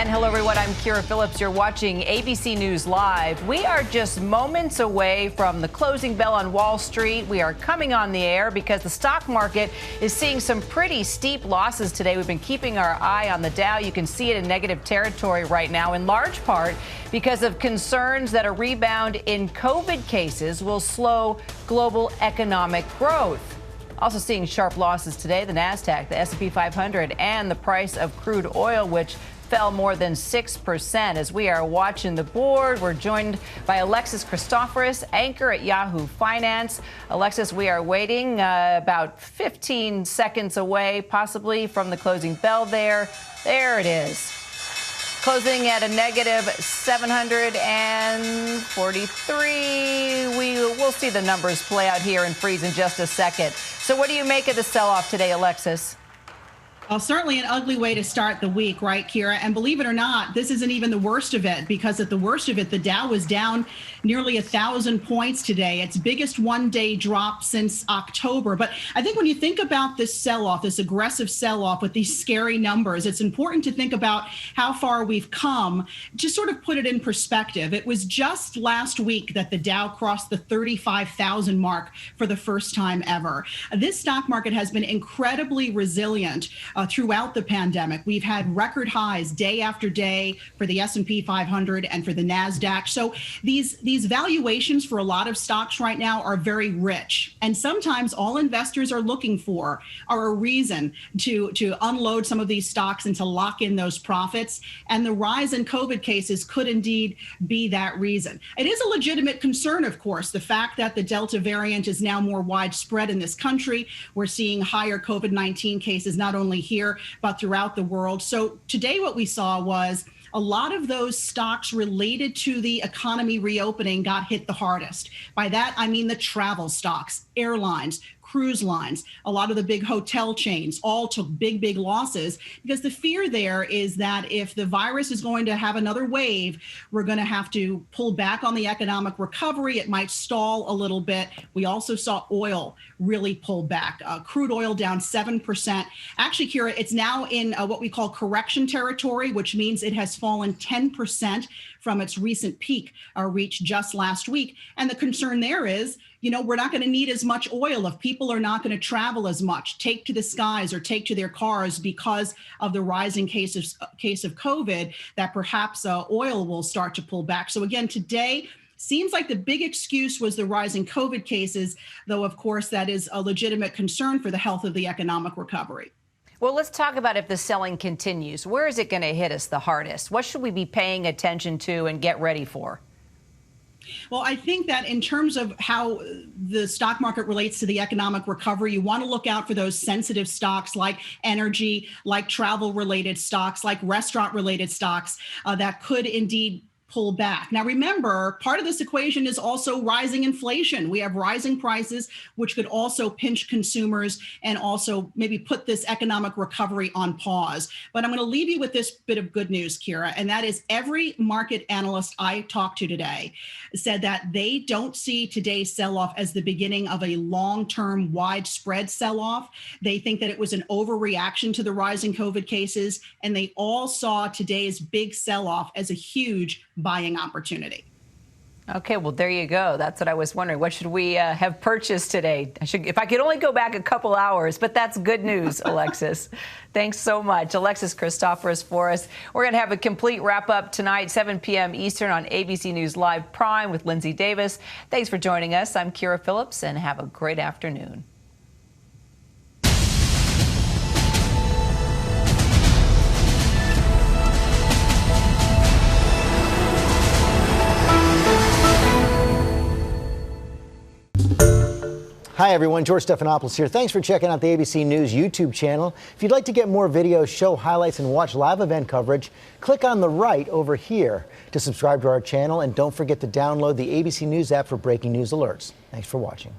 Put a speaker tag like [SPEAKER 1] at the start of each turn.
[SPEAKER 1] And hello, everyone. I'm Kira Phillips. You're watching ABC News Live. We are just moments away from the closing bell on Wall Street. We are coming on the air because the stock market is seeing some pretty steep losses today. We've been keeping our eye on the Dow. You can see it in negative territory right now, in large part because of concerns that a rebound in COVID cases will slow global economic growth. Also seeing sharp losses today, the NASDAQ, the S&P 500, and the price of crude oil, which fell more than 6%. As we are watching the board, we're joined by Alexis Christoforous, anchor at Yahoo Finance. Alexis, we are waiting about 15 seconds away, possibly, from the closing bell there. There it is. Closing at a negative 743. We'll see the numbers play out here and freeze in just a second. So what do you make of the sell-off today, Alexis?
[SPEAKER 2] Well, certainly an ugly way to start the week, right, Kira? And believe it or not, this isn't even the worst of it, because at the worst of it, the Dow was down nearly 1,000 points today. Its biggest one-day drop since October. But I think when you think about this sell-off, this aggressive sell-off with these scary numbers, it's important to think about how far we've come, to sort of put it in perspective. It was just last week that the Dow crossed the 35,000 mark for the first time ever. This stock market has been incredibly resilient throughout the pandemic. We've had record highs day after day for the S&P 500 and for the NASDAQ. So these valuations for a lot of stocks right now are very rich. And sometimes all investors are looking for are a reason to unload some of these stocks and to lock in those profits. And the rise in COVID cases could indeed be that reason. It is a legitimate concern, of course, the fact that the Delta variant is now more widespread in this country. We're seeing higher COVID-19 cases, not only here, but throughout the world. So today what we saw was a lot of those stocks related to the economy reopening got hit the hardest. By that, I mean the travel stocks, airlines, cruise lines, a lot of the big hotel chains all took big losses, because the fear there is that if the virus is going to have another wave, we're going to have to pull back on the economic recovery. It might stall a little bit. We also saw oil really pull back. Crude oil down 7%. Actually, Kira, it's now in what we call correction territory, which means it has fallen 10% from its recent peak reached just last week. And the concern there is, we're not going to need as much oil if people are not going to travel as much, take to the skies or take to their cars because of the rising case of COVID, that perhaps oil will start to pull back. So again, today, seems like the big excuse was the rising COVID cases, though, of course, that is a legitimate concern for the health of the economic recovery.
[SPEAKER 1] Well, let's talk about if the selling continues. Where is it going to hit us the hardest? What should we be paying attention to and get ready for?
[SPEAKER 2] Well, I think that in terms of how the stock market relates to the economic recovery, you want to look out for those sensitive stocks like energy, like travel-related stocks, like restaurant-related stocks that could indeed pull back. Now, remember, part of this equation is also rising inflation. We have rising prices, which could also pinch consumers and also maybe put this economic recovery on pause. But I'm going to leave you with this bit of good news, Kira, and that is every market analyst I talked to today said that they don't see today's sell-off as the beginning of a long-term widespread sell-off. They think that it was an overreaction to the rising COVID cases, and they all saw today's big sell-off as a huge buying opportunity.
[SPEAKER 1] Okay, well, there you go. That's what I was wondering. What should we have purchased today? If I could only go back a couple hours, but that's good news, Alexis. Thanks so much. Alexis Christoforous for us. We're going to have a complete wrap-up tonight, 7 p.m. Eastern on ABC News Live Prime with Lindsay Davis. Thanks for joining us. I'm Kira Phillips, and have a great afternoon.
[SPEAKER 3] Hi, everyone. George Stephanopoulos here. Thanks for checking out the ABC News YouTube channel. If you'd like to get more videos, show highlights, and watch live event coverage, click on the right over here to subscribe to our channel. And don't forget to download the ABC News app for breaking news alerts. Thanks for watching.